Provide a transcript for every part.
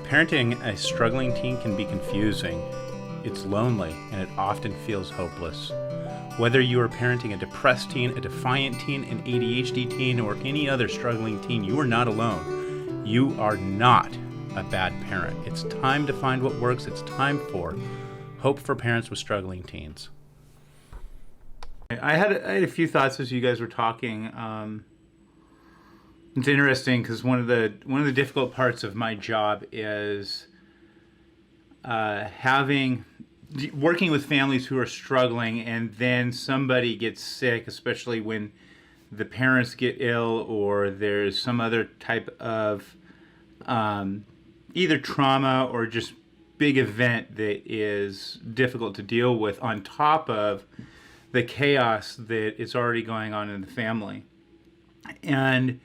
Parenting a struggling teen can be confusing. It's lonely, and it often feels hopeless. Whether you are parenting a depressed teen, a defiant teen, an ADHD teen, or any other struggling teen, you are not alone. You are not a bad parent. It's time to find what works. It's time for Hope for Parents with Struggling Teens. I had a few thoughts as you guys were talking. It's interesting because one of the difficult parts of my job is working with families who are struggling, and then somebody gets sick, especially when the parents get ill or there's some other type of either trauma or just big event that is difficult to deal with, on top of the chaos that is already going on in the family. And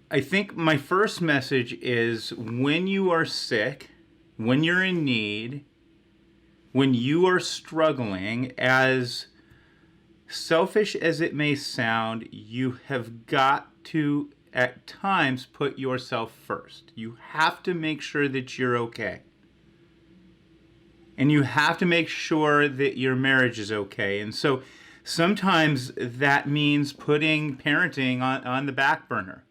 I think my first message is, when you are sick, when you're in need, when you are struggling, as selfish as it may sound, you have got to, at times, put yourself first. You have to make sure that you're okay. And you have to make sure that your marriage is okay. And so sometimes that means putting parenting on the back burner.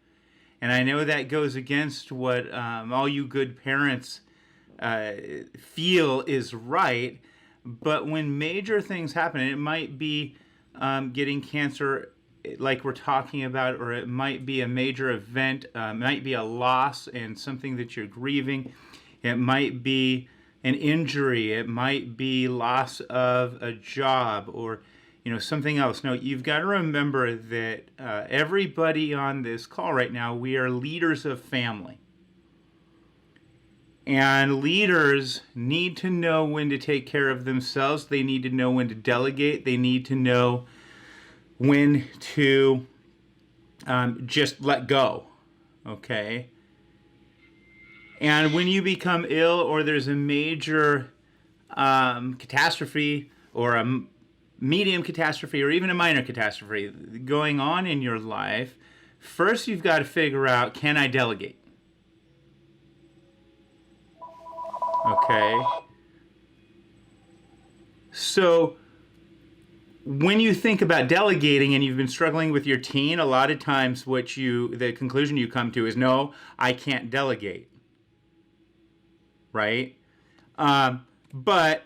And I know that goes against what all you good parents feel is right. But when major things happen, and it might be getting cancer like we're talking about, or it might be a major event, it might be a loss and something that you're grieving. It might be an injury. It might be loss of a job, or something else. No, you've got to remember that everybody on this call right now, we are leaders of family. And leaders need to know when to take care of themselves. They need to know when to delegate. They need to know when to just let go, okay? And when you become ill, or there's a major catastrophe, or a medium catastrophe, or even a minor catastrophe going on in your life, first you've got to figure out, can I delegate? Okay. So when you think about delegating and you've been struggling with your teen, a lot of times the conclusion you come to is, no, I can't delegate. Right? But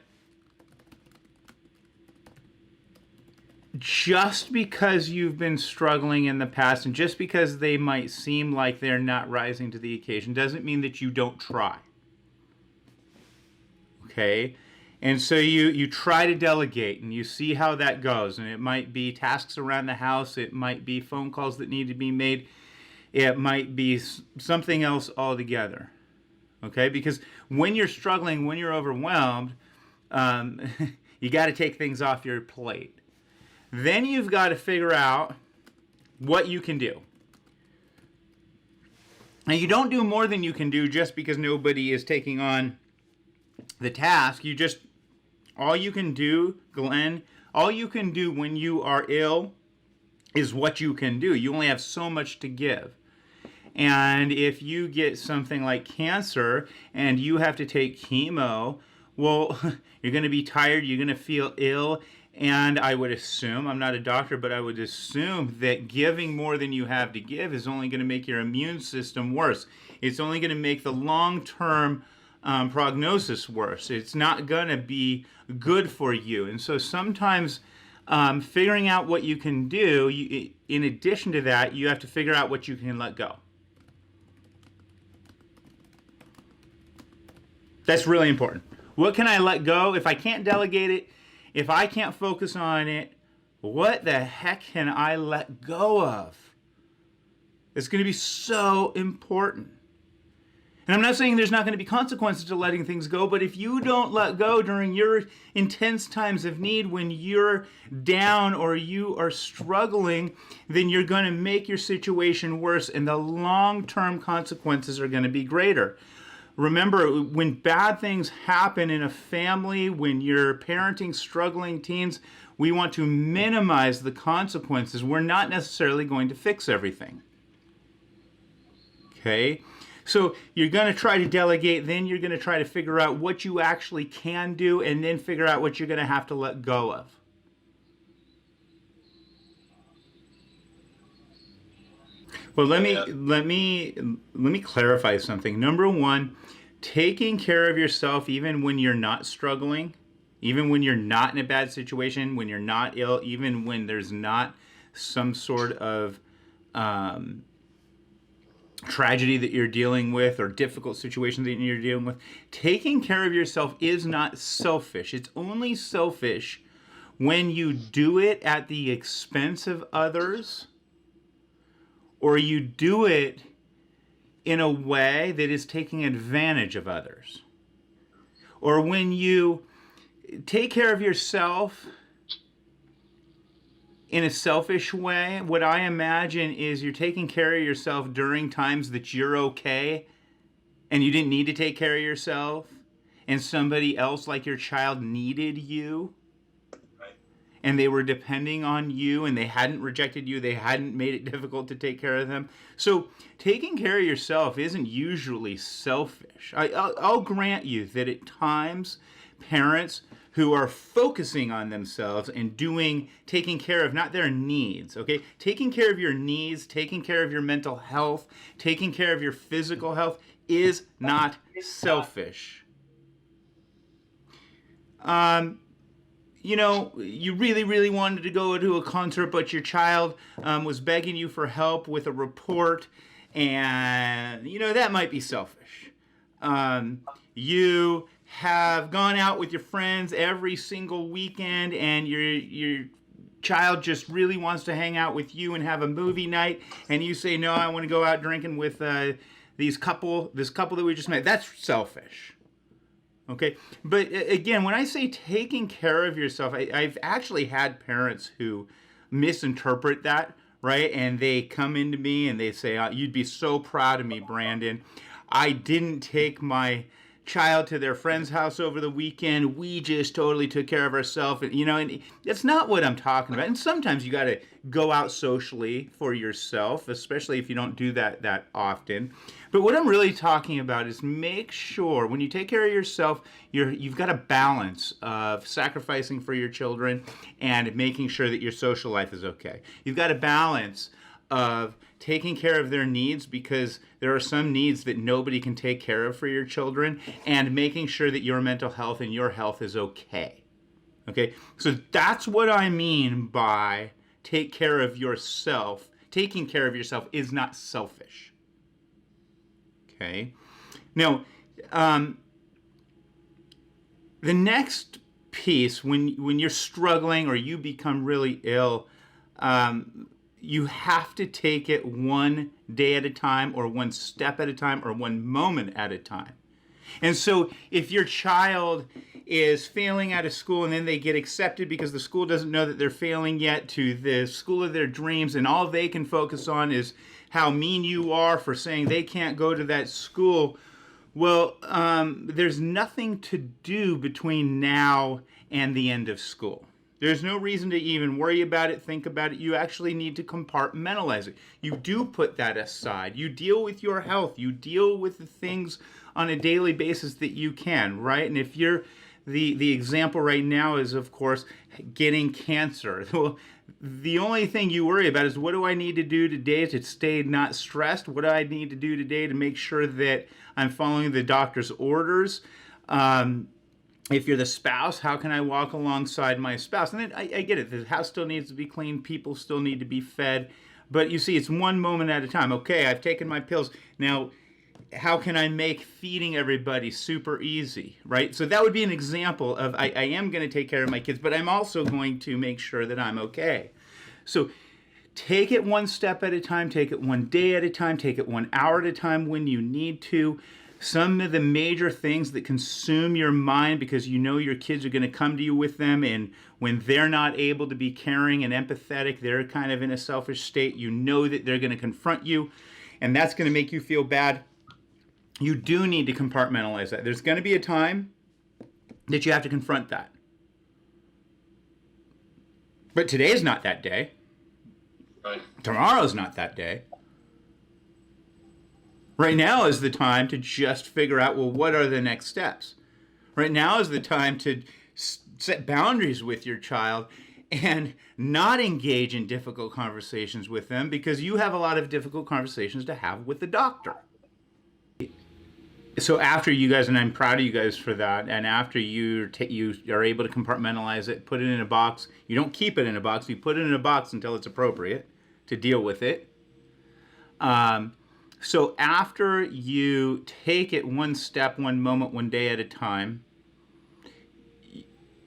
just because you've been struggling in the past, and just because they might seem like they're not rising to the occasion, doesn't mean that you don't try. Okay? And so you try to delegate, and you see how that goes. And it might be tasks around the house. It might be phone calls that need to be made. It might be something else altogether. Okay? Because when you're struggling, when you're overwhelmed, you got to take things off your plate. Then you've got to figure out what you can do. Now, you don't do more than you can do just because nobody is taking on the task. All you can do, Glenn, all you can do when you are ill is what you can do. You only have so much to give. And if you get something like cancer and you have to take chemo, well, you're going to be tired, you're going to feel ill, and I would assume, I'm not a doctor, but I would assume that giving more than you have to give is only going to make your immune system worse. It's only going to make the long-term prognosis worse. It's not going to be good for you. And so sometimes figuring out what you can do, in addition to that, you have to figure out what you can let go. That's really important. What can I let go? If I can't delegate it, if I can't focus on it, what the heck can I let go of? It's going to be so important. And I'm not saying there's not going to be consequences to letting things go, but if you don't let go during your intense times of need, when you're down or you are struggling, then you're going to make your situation worse, and the long-term consequences are going to be greater. Remember, when bad things happen in a family, when you're parenting struggling teens, we want to minimize the consequences. We're not necessarily going to fix everything. Okay? So you're going to try to delegate, then you're going to try to figure out what you actually can do, and then figure out what you're going to have to let go of. Well, let me clarify something. Number one, taking care of yourself even when you're not struggling, even when you're not in a bad situation, when you're not ill, even when there's not some sort of tragedy that you're dealing with or difficult situation that you're dealing with, taking care of yourself is not selfish. It's only selfish when you do it at the expense of others, or you do it in a way that is taking advantage of others. Or when you take care of yourself in a selfish way, what I imagine is you're taking care of yourself during times that you're okay and you didn't need to take care of yourself, and somebody else, like your child, needed you. And they were depending on you, and they hadn't rejected you. They hadn't made it difficult to take care of them. So taking care of yourself isn't usually selfish. I'll grant you that at times, parents who are focusing on themselves and taking care of not their needs, okay? Taking care of your needs, taking care of your mental health, taking care of your physical health is not selfish. You really, really wanted to go to a concert, but your child was begging you for help with a report, and, that might be selfish. You have gone out with your friends every single weekend, and your child just really wants to hang out with you and have a movie night, and you say, no, I want to go out drinking with this couple that we just met. That's selfish. Okay, but again, when I say taking care of yourself, I've actually had parents who misinterpret that, right? And they come into me and they say, you'd be so proud of me, Brandon. I didn't take my child to their friend's house over the weekend. We just totally took care of ourselves. And that's not what I'm talking about. And sometimes you got to go out socially for yourself, especially if you don't do that often. But what I'm really talking about is make sure when you take care of yourself, you've got a balance of sacrificing for your children and making sure that your social life is okay. You've got a balance of taking care of their needs, because there are some needs that nobody can take care of for your children, and making sure that your mental health and your health is okay. Okay? So that's what I mean by take care of yourself. Taking care of yourself is not selfish. Okay? Now, the next piece, when you're struggling or you become really ill, you have to take it one day at a time, or one step at a time, or one moment at a time. And so if your child is failing out of school and then they get accepted because the school doesn't know that they're failing yet to the school of their dreams, and all they can focus on is how mean you are for saying they can't go to that school, well, there's nothing to do between now and the end of school. There's no reason to even worry about it, think about it. You actually need to compartmentalize it. You do put that aside. You deal with your health. You deal with the things on a daily basis that you can, right? And if you're, the example right now is, of course, getting cancer. Well, the only thing you worry about is, what do I need to do today to stay not stressed? What do I need to do today to make sure that I'm following the doctor's orders? If you're the spouse, how can I walk alongside my spouse? And then I get it. The house still needs to be clean. People still need to be fed. But you see, it's one moment at a time. Okay, I've taken my pills. Now, how can I make feeding everybody super easy, right? So that would be an example of I am going to take care of my kids, but I'm also going to make sure that I'm okay. So take it one step at a time. Take it one day at a time. Take it 1 hour at a time when you need to. Some of the major things that consume your mind, because you know your kids are going to come to you with them, and when they're not able to be caring and empathetic, they're kind of in a selfish state, you know that they're going to confront you, and that's going to make you feel bad. You do need to compartmentalize that. There's going to be a time that you have to confront that. But today's not that day. Right. Tomorrow's not that day. Right now is the time to just figure out, well, what are the next steps? Right now is the time to set boundaries with your child and not engage in difficult conversations with them, because you have a lot of difficult conversations to have with the doctor. So after you guys, and I'm proud of you guys for that, and after you are able to compartmentalize it, put it in a box, you don't keep it in a box, you put it in a box until it's appropriate to deal with it. So after you take it one step, one moment, one day at a time,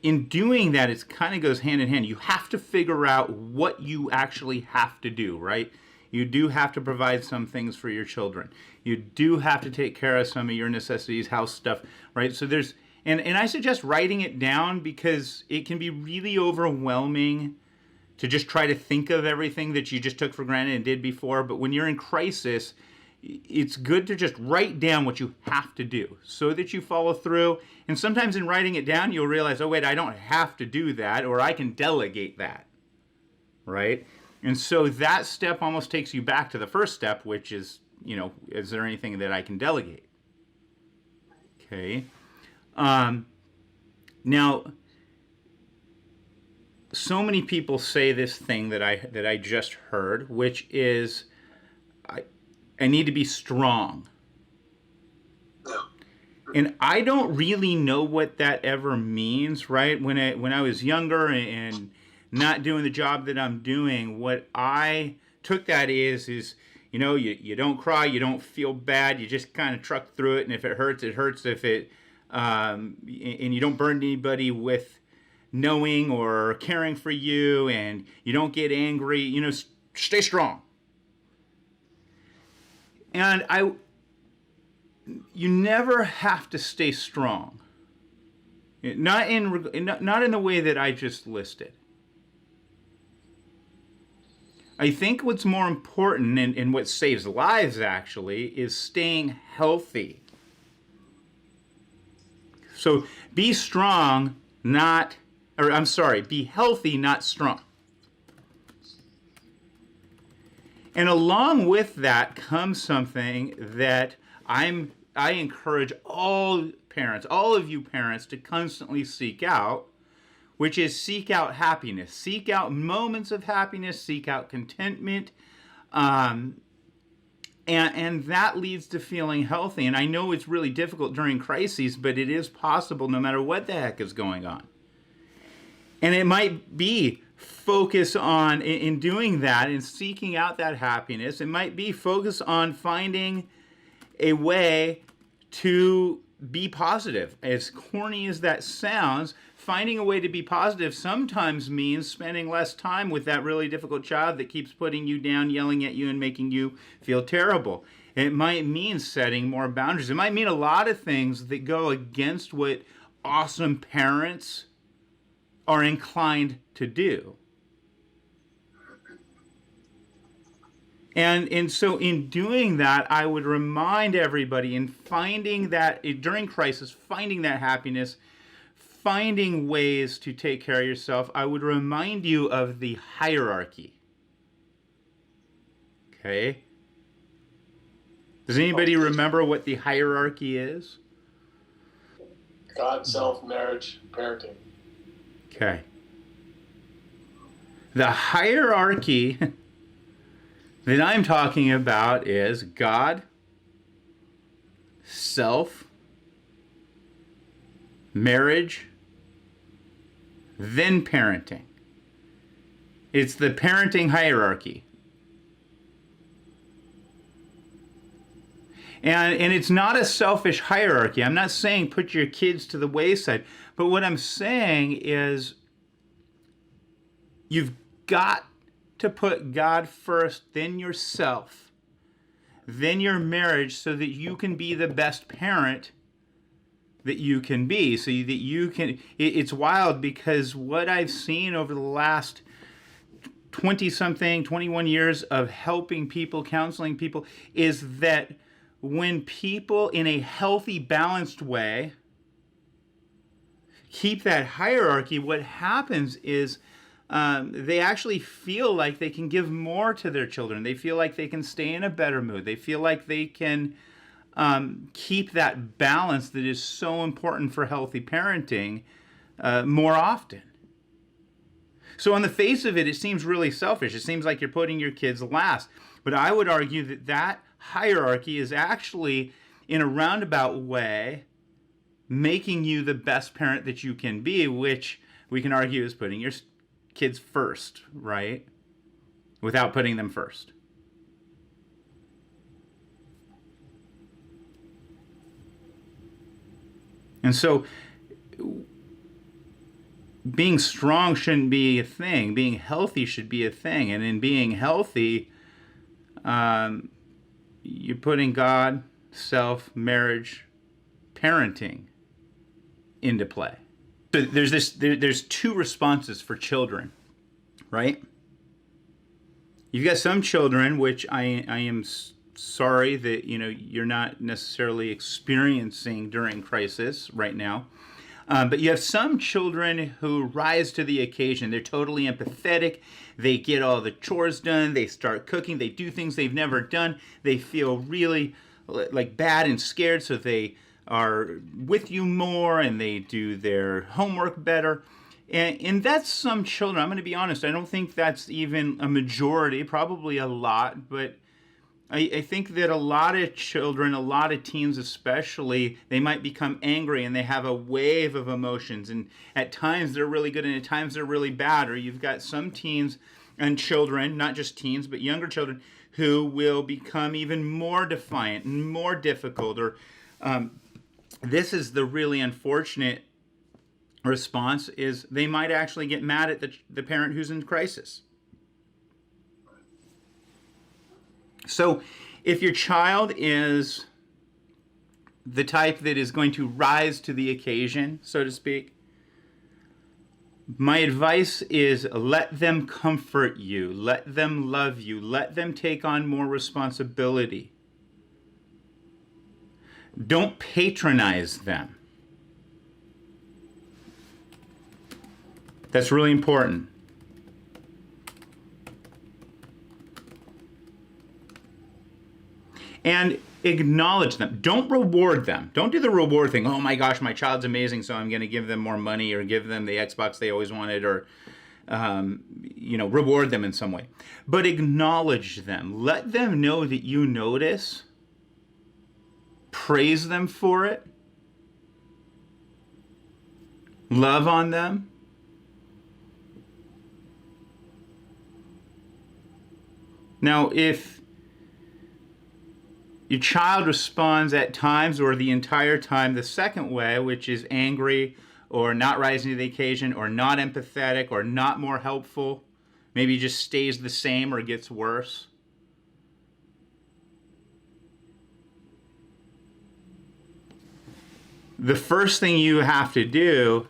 in doing that, it kind of goes hand in hand. You have to figure out what you actually have to do, right? You do have to provide some things for your children. You do have to take care of some of your necessities, house stuff, right? So there's, and I suggest writing it down, because it can be really overwhelming to just try to think of everything that you just took for granted and did before. But when you're in crisis, it's good to just write down what you have to do so that you follow through. And sometimes in writing it down, you'll realize, oh, wait, I don't have to do that, or I can delegate that, right? And so that step almost takes you back to the first step, which is, is there anything that I can delegate? Okay. Now, so many people say this thing that I just heard, which is, I need to be strong. And I don't really know what that ever means, right? When I was younger and not doing the job that I'm doing, what I took that is you don't cry, you don't feel bad, you just kind of truck through it, and if it hurts, it hurts. If it and you don't burden anybody with knowing or caring for you, and you don't get angry, stay strong. And you never have to stay strong. Not in the way that I just listed. I think what's more important, and what saves lives actually, is staying healthy. So be strong, be healthy, not strong. And along with that comes something that I encourage all parents, all of you parents, to constantly seek out, which is seek out happiness. Seek out moments of happiness, seek out contentment, and that leads to feeling healthy. And I know it's really difficult during crises, but it is possible no matter what the heck is going on. And it might be focus on, in doing that and seeking out that happiness, it might be focus on finding a way to be positive. As corny as that sounds, finding a way to be positive sometimes means spending less time with that really difficult child that keeps putting you down, yelling at you, and making you feel terrible. It might mean setting more boundaries. It might mean a lot of things that go against what awesome parents are inclined to do. And so in doing that, I would remind everybody, in finding that, during crisis, finding that happiness, finding ways to take care of yourself, I would remind you of the hierarchy. Okay? Does anybody remember what the hierarchy is? God, self, marriage, parenting. Okay. The hierarchy that I'm talking about is God, self, marriage, then parenting. It's the parenting hierarchy. And it's not a selfish hierarchy. I'm not saying put your kids to the wayside. But what I'm saying is you've got to put God first, then yourself, then your marriage, so that you can be the best parent that you can be. So that you can, it's wild, because what I've seen over the last 20-something, 21 years of helping people, counseling people, is that when people in a healthy, balanced way keep that hierarchy, what happens is they actually feel like they can give more to their children. They feel like they can stay in a better mood. They feel like they can keep that balance that is so important for healthy parenting more often. So on the face of it, it seems really selfish. It seems like you're putting your kids last. But I would argue that that hierarchy is actually, in a roundabout way, making you the best parent that you can be, which we can argue is putting your kids first, right? Without putting them first. And so being strong shouldn't be a thing. Being healthy should be a thing. And in being healthy, you're putting God, self, marriage, parenting into play. So there's two responses for children, right? You've got some children, which I am sorry that you're not necessarily experiencing during crisis right now. But you have some children who rise to the occasion. They're totally empathetic. They get all the chores done. They start cooking. They do things they've never done. They feel really like bad and scared, so they are with you more and they do their homework better. And that's some children. I'm going to be honest. I don't think that's even a majority, probably a lot, but I think that a lot of children, a lot of teens especially, they might become angry and they have a wave of emotions. And at times they're really good and at times they're really bad. Or you've got some teens and children, not just teens, but younger children, who will become even more defiant and more difficult. Or this is the really unfortunate response, is they might actually get mad at the parent who's in crisis. So if your child is the type that is going to rise to the occasion, so to speak, my advice is let them comfort you, let them love you, let them take on more responsibility. Don't patronize them. That's really important. And acknowledge them. Don't reward them. Don't do the reward thing. Oh my gosh, my child's amazing, so I'm going to give them more money or give them the Xbox they always wanted, or reward them in some way. But acknowledge them. Let them know that you notice. Praise them for it. Love on them. Now, if your child responds at times or the entire time the second way, which is angry or not rising to the occasion or not empathetic or not more helpful, maybe just stays the same or gets worse, the first thing you have to do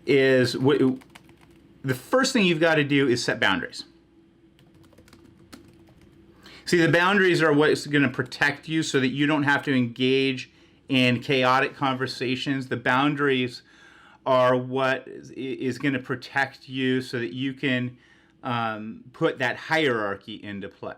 is, the first thing you've got to do is set boundaries. See, the boundaries are what's going to protect you so that you don't have to engage in chaotic conversations. The boundaries are what is going to protect you so that you can put that hierarchy into play.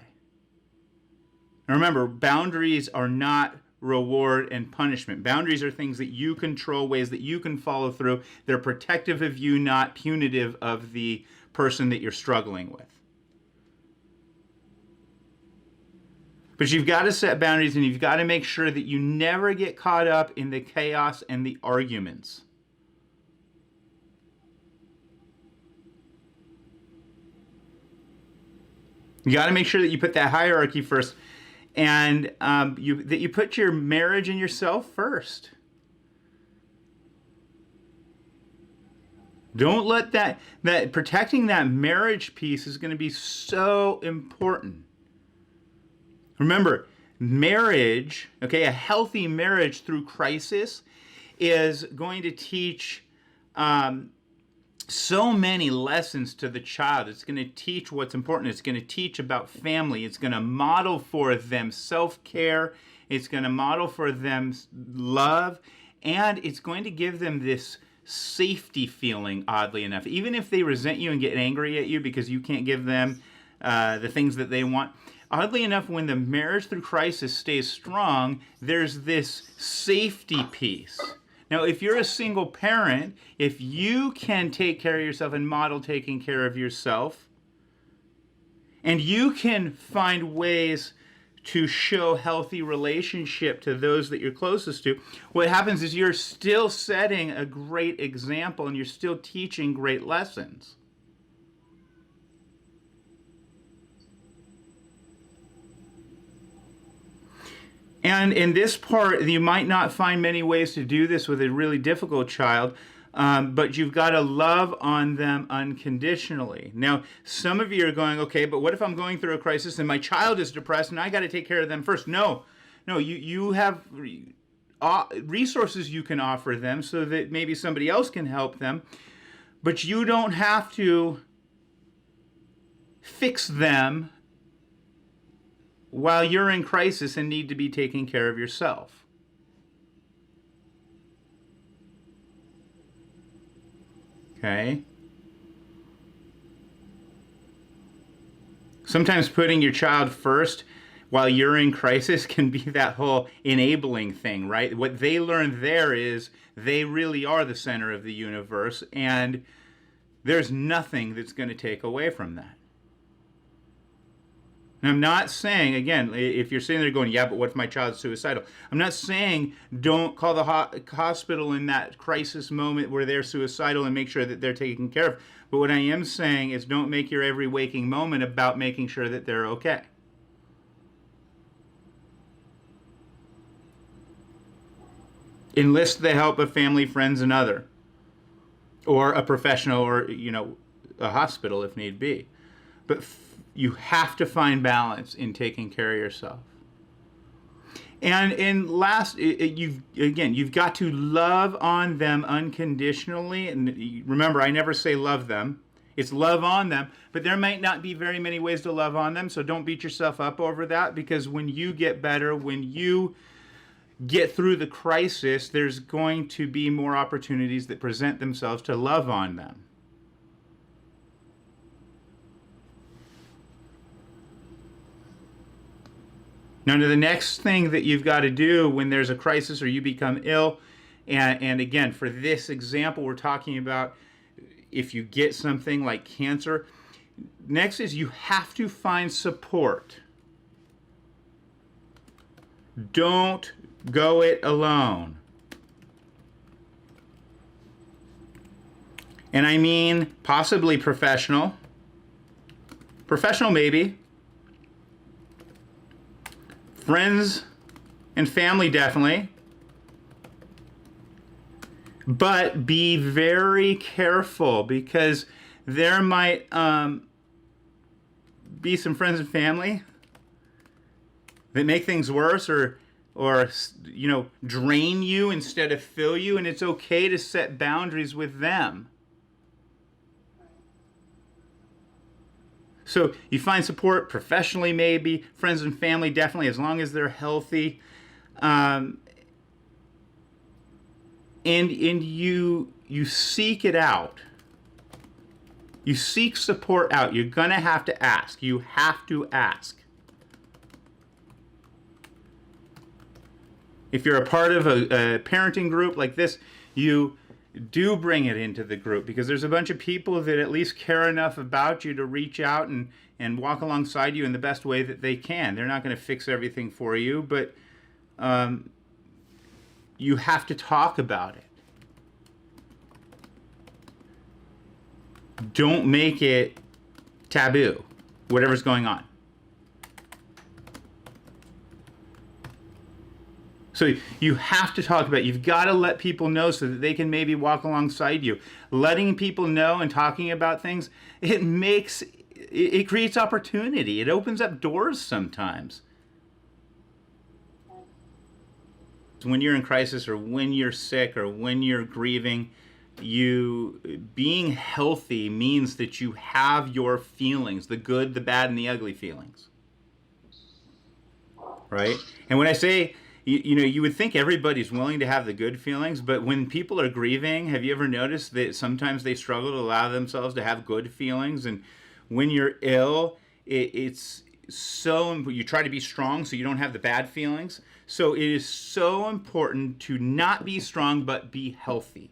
Now remember, boundaries are not reward and punishment. Boundaries are things that you control, ways that you can follow through. They're protective of you, not punitive of the person that you're struggling with. But you've got to set boundaries, and you've got to make sure that you never get caught up in the chaos and the arguments. You got to make sure that you put that hierarchy first, and that you put your marriage and yourself first. Don't let that protecting that marriage piece is going to be so important. Remember, marriage, okay, a healthy marriage through crisis is going to teach so many lessons to the child. It's going to teach what's important. It's going to teach about family. It's going to model for them self-care. It's going to model for them love. And it's going to give them this safety feeling, oddly enough. Even if they resent you and get angry at you because you can't give them the things that they want, oddly enough, when the marriage through crisis stays strong, there's this safety piece. Now, if you're a single parent, if you can take care of yourself and model taking care of yourself, and you can find ways to show healthy relationship to those that you're closest to, what happens is you're still setting a great example and you're still teaching great lessons. And in this part, you might not find many ways to do this with a really difficult child, but you've got to love on them unconditionally. Now, some of you are going, okay, but what if I'm going through a crisis and my child is depressed and I got to take care of them first? No, you have resources you can offer them so that maybe somebody else can help them, but you don't have to fix them while you're in crisis and need to be taking care of yourself. Okay? Sometimes putting your child first while you're in crisis can be that whole enabling thing, right? What they learn there is they really are the center of the universe, and there's nothing that's going to take away from that. And I'm not saying, again, if you're sitting there going, yeah, but what if my child's suicidal? I'm not saying don't call the hospital in that crisis moment where they're suicidal and make sure that they're taken care of. But what I am saying is don't make your every waking moment about making sure that they're okay. Enlist the help of family, friends, and other. Or a professional or, a hospital if need be. But you have to find balance in taking care of yourself. And last, you've got to love on them unconditionally. And remember, I never say love them. It's love on them. But there might not be very many ways to love on them, so don't beat yourself up over that, because when you get better, when you get through the crisis, there's going to be more opportunities that present themselves to love on them. Now, the next thing that you've got to do when there's a crisis or you become ill, and again, for this example, we're talking about if you get something like cancer, next is you have to find support. Don't go it alone. And I mean possibly professional maybe, friends and family definitely, but be very careful, because there might be some friends and family that make things worse or drain you instead of fill you, and it's okay to set boundaries with them. So you find support professionally, maybe friends and family, definitely, as long as they're healthy, and you seek it out. You seek support out. You're gonna have to ask. You have to ask. If you're a part of a parenting group like this, you do bring it into the group, because there's a bunch of people that at least care enough about you to reach out and walk alongside you in the best way that they can. They're not going to fix everything for you, but you have to talk about it. Don't make it taboo, whatever's going on. So you have to talk about it. You've got to let people know so that they can maybe walk alongside you. Letting people know and talking about things, it creates opportunity. It opens up doors sometimes. When you're in crisis or when you're sick or when you're grieving, being healthy means that you have your feelings, the good, the bad, and the ugly feelings. Right? And when I say You would think everybody's willing to have the good feelings, but when people are grieving, have you ever noticed that sometimes they struggle to allow themselves to have good feelings? And when you're ill, it's so you try to be strong so you don't have the bad feelings. So it is so important to not be strong but be healthy.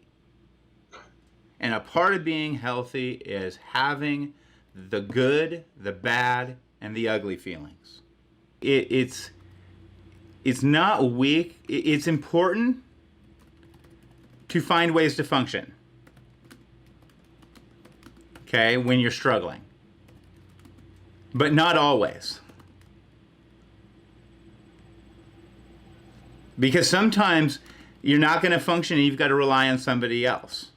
And a part of being healthy is having the good, the bad, and the ugly feelings. It's not weak. It's important to find ways to function. Okay, when you're struggling. But not always. Because sometimes you're not going to function and you've got to rely on somebody else.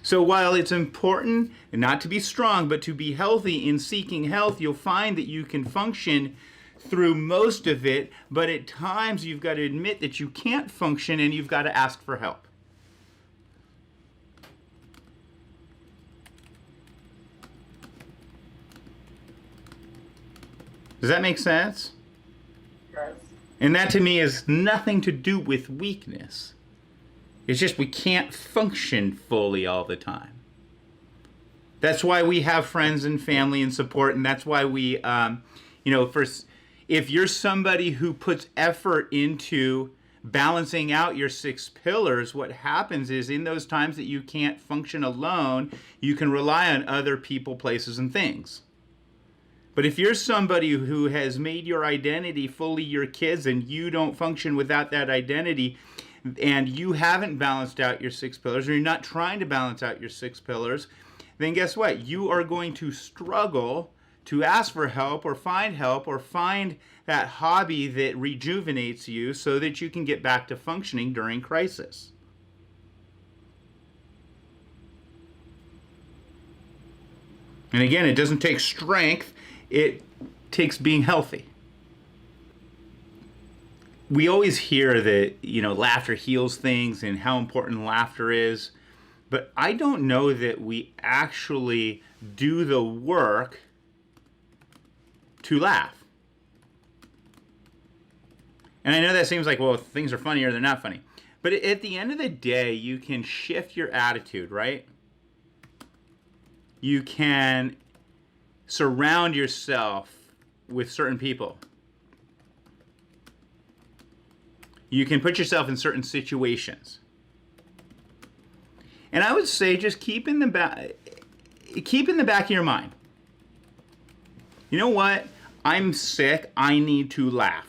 So while it's important not to be strong, but to be healthy in seeking health, you'll find that you can function through most of it, but at times you've got to admit that you can't function and you've got to ask for help. Does that make sense? Yes. And that to me has nothing to do with weakness. It's just we can't function fully all the time. That's why we have friends and family and support, and that's why we, if you're somebody who puts effort into balancing out your 6 pillars, what happens is in those times that you can't function alone, you can rely on other people, places, and things. But if you're somebody who has made your identity fully your kids and you don't function without that identity, and you haven't balanced out your 6 pillars, or you're not trying to balance out your 6 pillars, then guess what? You are going to struggle to ask for help or find that hobby that rejuvenates you so that you can get back to functioning during crisis. And again, it doesn't take strength, it takes being healthy. We always hear that, laughter heals things and how important laughter is, but I don't know that we actually do the work to laugh. And I know that seems like, well, if things are funny or they're not funny. But at the end of the day, you can shift your attitude, right? You can surround yourself with certain people. You can put yourself in certain situations. And I would say just keep in the back of your mind. You know what? I'm sick. I need to laugh.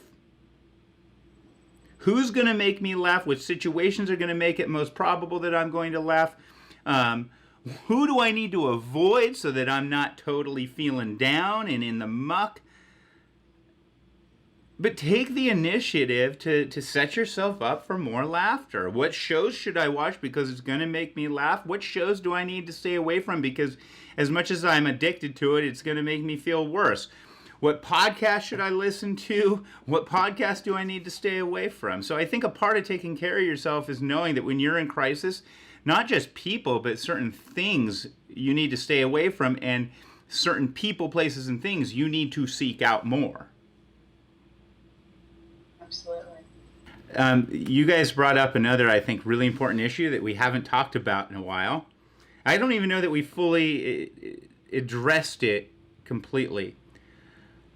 Who's going to make me laugh? Which situations are going to make it most probable that I'm going to laugh? Who do I need to avoid so that I'm not totally feeling down and in the muck? But take the initiative to set yourself up for more laughter. What shows should I watch because it's going to make me laugh? What shows do I need to stay away from because as much as I'm addicted to it, it's going to make me feel worse? What podcast should I listen to? What podcast do I need to stay away from? So I think a part of taking care of yourself is knowing that when you're in crisis, not just people, but certain things you need to stay away from, and certain people, places, and things you need to seek out more. Absolutely. You guys brought up another, I think, really important issue that we haven't talked about in a while. I don't even know that we fully addressed it completely.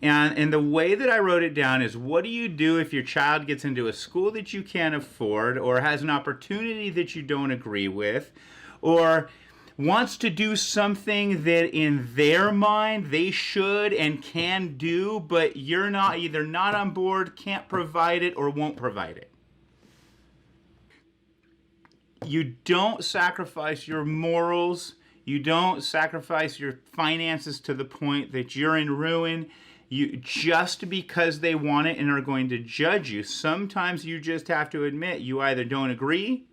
And the way that I wrote it down is, what do you do if your child gets into a school that you can't afford, or has an opportunity that you don't agree with, or wants to do something that in their mind they should and can do, but you're either not on board, can't provide it, or won't provide it? You don't sacrifice your morals. You don't sacrifice your finances to the point that you're in ruin. Just because they want it and are going to judge you. Sometimes you just have to admit you either don't agree,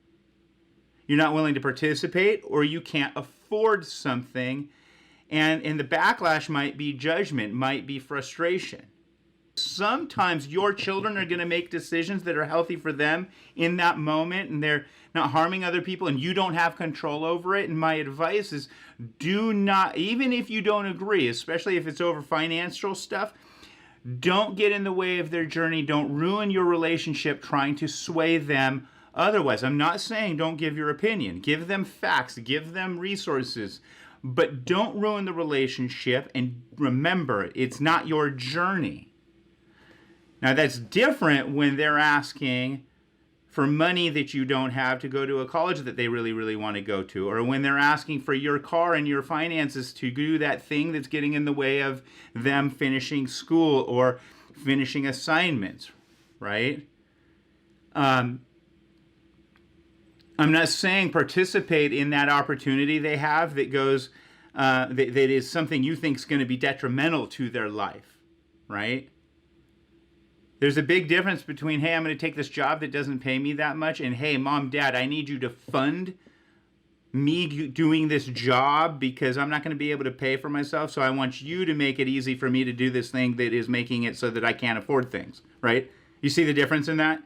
you're not willing to participate, or you can't afford something. And the backlash might be judgment, might be frustration. Sometimes your children are going to make decisions that are healthy for them in that moment, and they're not harming other people, and you don't have control over it. And my advice is, do not, even if you don't agree, especially if it's over financial stuff, Don't get in the way of their journey. Don't ruin your relationship trying to sway them otherwise. I'm not saying don't give your opinion. Give them facts, give them resources, but don't ruin the relationship. And remember, it's not your journey. Now, that's different when they're asking for money that you don't have to go to a college that they really, really want to go to, or when they're asking for your car and your finances to do that thing that's getting in the way of them finishing school or finishing assignments, right? I'm not saying participate in that opportunity they have that goes, that is something you think is going to be detrimental to their life, right? There's a big difference between, hey, I'm going to take this job that doesn't pay me that much, and hey, mom, dad, I need you to fund me doing this job because I'm not going to be able to pay for myself, so I want you to make it easy for me to do this thing that is making it so that I can't afford things, right? You see the difference in that?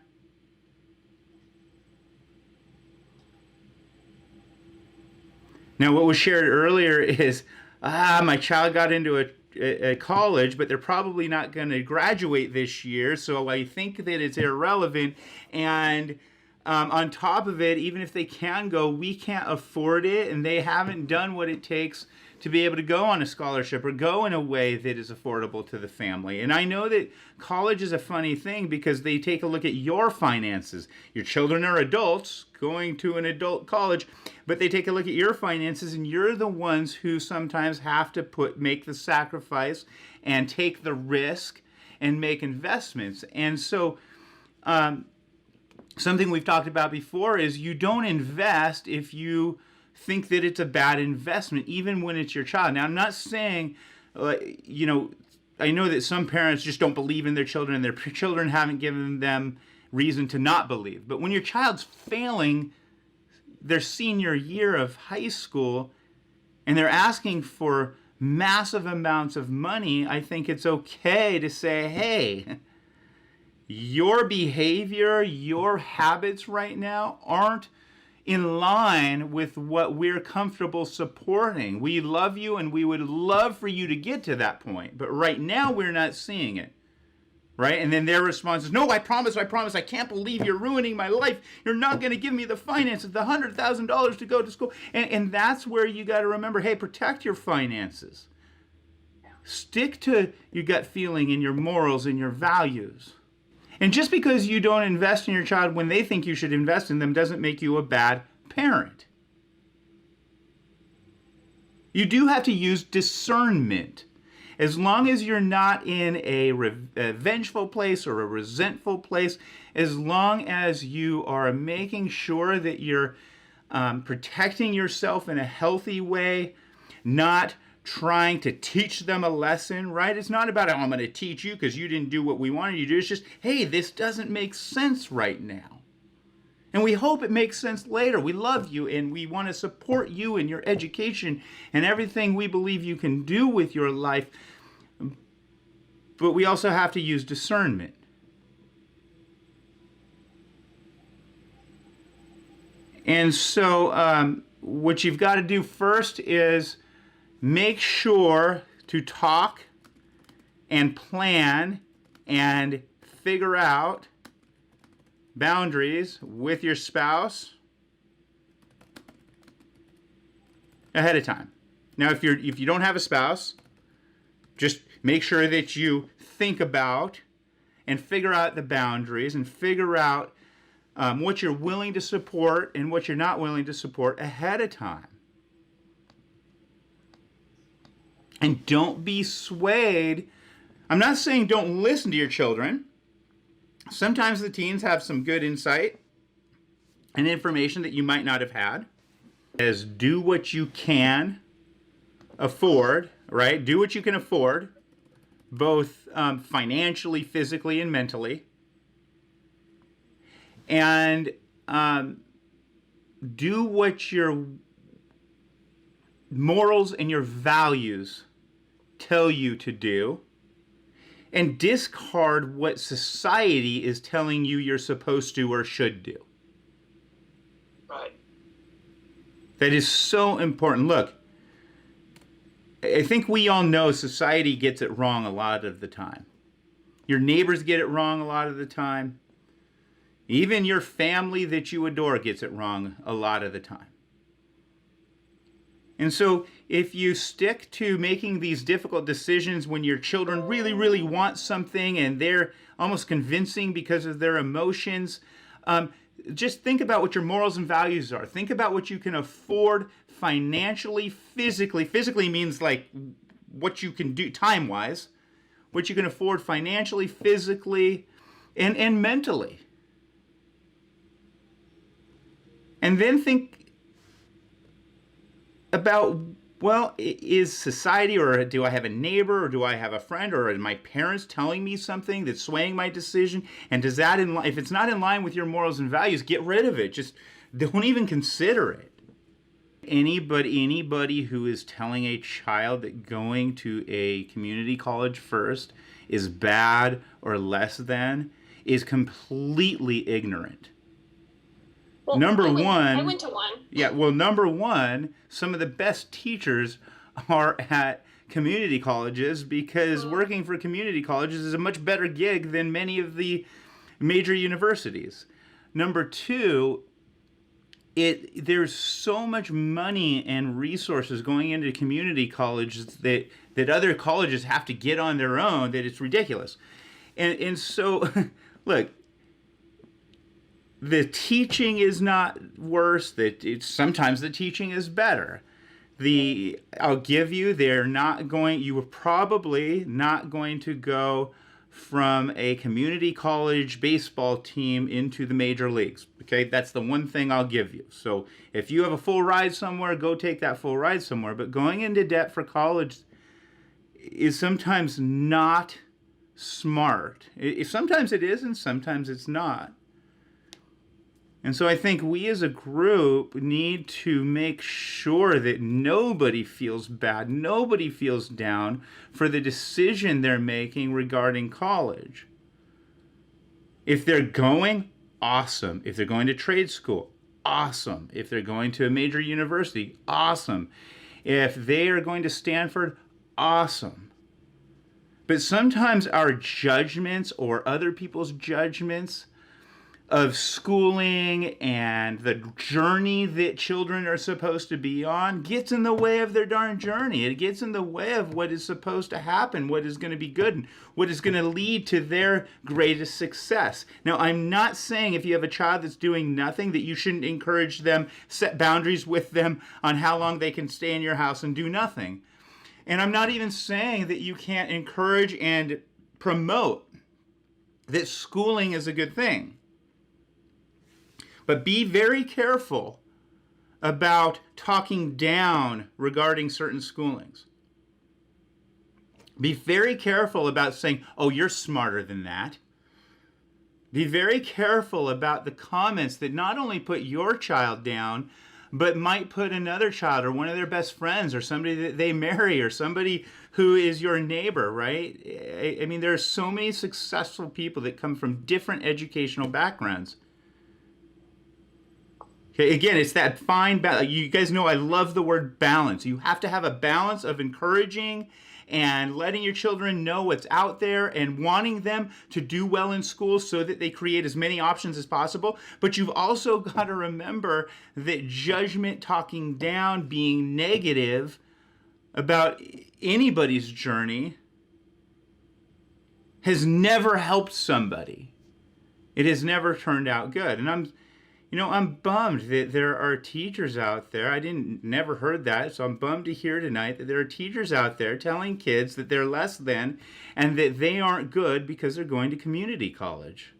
Now, what was shared earlier is, my child got into a college, but they're probably not going to graduate this year, so I think that it's irrelevant. And on top of it, even if they can go, we can't afford it, and they haven't done what it takes to be able to go on a scholarship or go in a way that is affordable to the family. And I know that college is a funny thing because they take a look at your finances. Your children are adults going to an adult college, but they take a look at your finances, and you're the ones who sometimes have to make the sacrifice and take the risk and make investments. And so something we've talked about before is you don't invest if you think that it's a bad investment, even when it's your child. Now, I'm not saying, I know that some parents just don't believe in their children and their children haven't given them reason to not believe. But when your child's failing their senior year of high school and they're asking for massive amounts of money, I think it's okay to say, hey, your behavior, your habits right now aren't in line with what we're comfortable supporting. We love you and we would love for you to get to that point, but right now we're not seeing it. Right? And then their response is, no, I promise, I can't believe you're ruining my life. You're not going to give me the finances, the $100,000 to go to school. And that's where you got to remember, hey, protect your finances. Stick to your gut feeling and your morals and your values. And just because you don't invest in your child when they think you should invest in them doesn't make you a bad parent. You do have to use discernment. As long as you're not in a vengeful place or a resentful place, as long as you are making sure that you're protecting yourself in a healthy way, not trying to teach them a lesson, right? It's not about, oh, I'm going to teach you because you didn't do what we wanted you to do. It's just, hey, this doesn't make sense right now. And we hope it makes sense later. We love you and we want to support you in your education and everything we believe you can do with your life. But we also have to use discernment. And so what you've got to do first is make sure to talk and plan and figure out boundaries with your spouse ahead of time. Now, if you don't have a spouse, just make sure that you think about and figure out the boundaries and figure out what you're willing to support and what you're not willing to support ahead of time. And don't be swayed. I'm not saying don't listen to your children. Sometimes the teens have some good insight and information that you might not have had. As do what you can afford, right? Do what you can afford, both financially, physically, and mentally. And do what your morals and your values tell you to do. And discard what society is telling you you're supposed to or should do. Right. That is so important. Look, I think we all know society gets it wrong a lot of the time. Your neighbors get it wrong a lot of the time. Even your family that you adore gets it wrong a lot of the time. And so if you stick to making these difficult decisions when your children really, really want something and they're almost convincing because of their emotions, just think about what your morals and values are. Think about what you can afford financially, physically. Physically means like what you can do time-wise, what you can afford financially, physically, and mentally. And then think about, well, is society, or do I have a neighbor, or do I have a friend, or are my parents telling me something that's swaying my decision? And does that, if it's not in line with your morals and values, get rid of it. Just don't even consider it. Anybody who is telling a child that going to a community college first is bad or less than is completely ignorant. Well, I went to one. Yeah, well, number one, some of the best teachers are at community colleges because working for community colleges is a much better gig than many of the major universities. Number two, there's so much money and resources going into community colleges that other colleges have to get on their own that it's ridiculous. And so, look, the teaching is not worse. Sometimes the teaching is better. I'll give you, you were probably not going to go from a community college baseball team into the major leagues. Okay, that's the one thing I'll give you. So if you have a full ride somewhere, go take that full ride somewhere. But going into debt for college is sometimes not smart. Sometimes it is and sometimes it's not. And so I think we as a group need to make sure that nobody feels bad, nobody feels down for the decision they're making regarding college. If they're going, awesome. If they're going to trade school, awesome. If they're going to a major university, awesome. If they are going to Stanford, awesome. But sometimes our judgments or other people's judgments of schooling and the journey that children are supposed to be on gets in the way of their darn journey. It gets in the way of what is supposed to happen, what is going to be good, and what is going to lead to their greatest success. Now, I'm not saying if you have a child that's doing nothing that you shouldn't encourage them, set boundaries with them on how long they can stay in your house and do nothing. And I'm not even saying that you can't encourage and promote that schooling is a good thing. But be very careful about talking down regarding certain schoolings. Be very careful about saying, oh, you're smarter than that. Be very careful about the comments that not only put your child down, but might put another child or one of their best friends or somebody that they marry or somebody who is your neighbor, right? I mean, there are so many successful people that come from different educational backgrounds. Okay, again, it's that fine balance. You guys know I love the word balance. You have to have a balance of encouraging and letting your children know what's out there and wanting them to do well in school so that they create as many options as possible. But you've also got to remember that judgment, talking down, being negative about anybody's journey has never helped somebody. It has never turned out good. And I'm bummed that there are teachers out there. I never heard that, so I'm bummed to hear tonight that there are teachers out there telling kids that they're less than and that they aren't good because they're going to community college.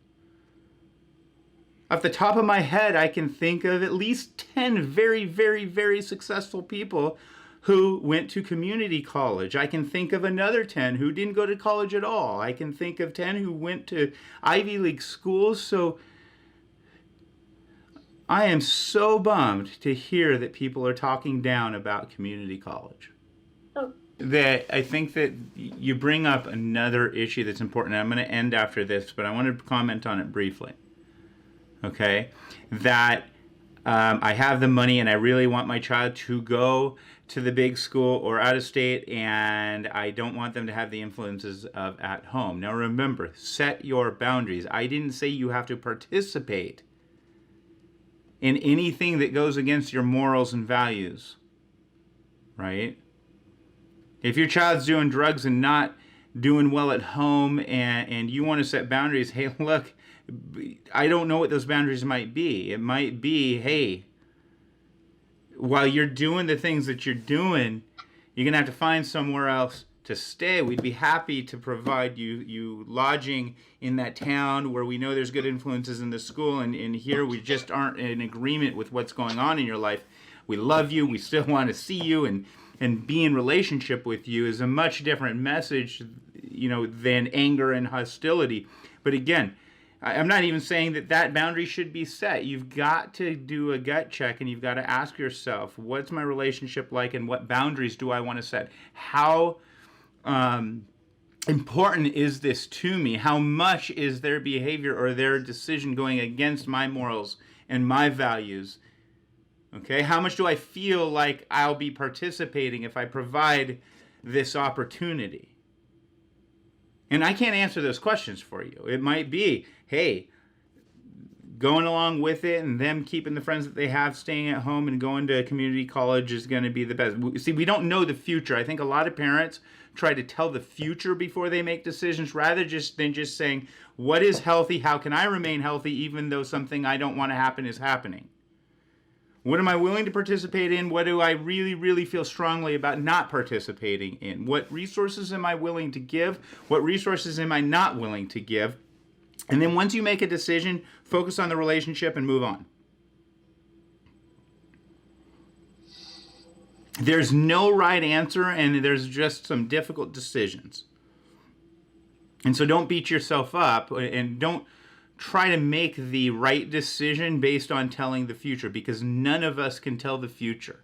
Off the top of my head, I can think of at least 10 very, very, very successful people who went to community college. I can think of another 10 who didn't go to college at all. I can think of 10 who went to Ivy League schools. So I am so bummed to hear that people are talking down about community college. That I think that you bring up another issue that's important. I'm going to end after this, but I want to comment on it briefly. Okay? That I have the money and I really want my child to go to the big school or out of state, and I don't want them to have the influences of at home. Now remember, set your boundaries. I didn't say you have to participate in anything that goes against your morals and values, right? If your child's doing drugs and not doing well at home, and you want to set boundaries, hey, look, I don't know what those boundaries might be. It might be, hey, while you're doing the things that you're doing, you're going to have to find somewhere else to stay. We'd be happy to provide you lodging in that town where we know there's good influences in the school, and here we just aren't in agreement with what's going on in your life. We love you. We still want to see you and be in relationship with you is a much different message, than anger and hostility. But again, I'm not even saying that boundary should be set. You've got to do a gut check, and you've got to ask yourself, what's my relationship like, and what boundaries do I want to set? How important is this to me? How much is their behavior or their decision going against my morals and my values? Okay, how much do I feel like I'll be participating if I provide this opportunity? And I can't answer those questions for you. It might be, hey, going along with it and them keeping the friends that they have, staying at home and going to community college is going to be the best. See, we don't know the future. I think a lot of parents try to tell the future before they make decisions rather than just saying, what is healthy? How can I remain healthy even though something I don't want to happen is happening? What am I willing to participate in? What do I really, really feel strongly about not participating in? What resources am I willing to give? What resources am I not willing to give? And then once you make a decision, focus on the relationship and move on. There's no right answer, and there's just some difficult decisions. And so don't beat yourself up, and don't try to make the right decision based on telling the future, because none of us can tell the future.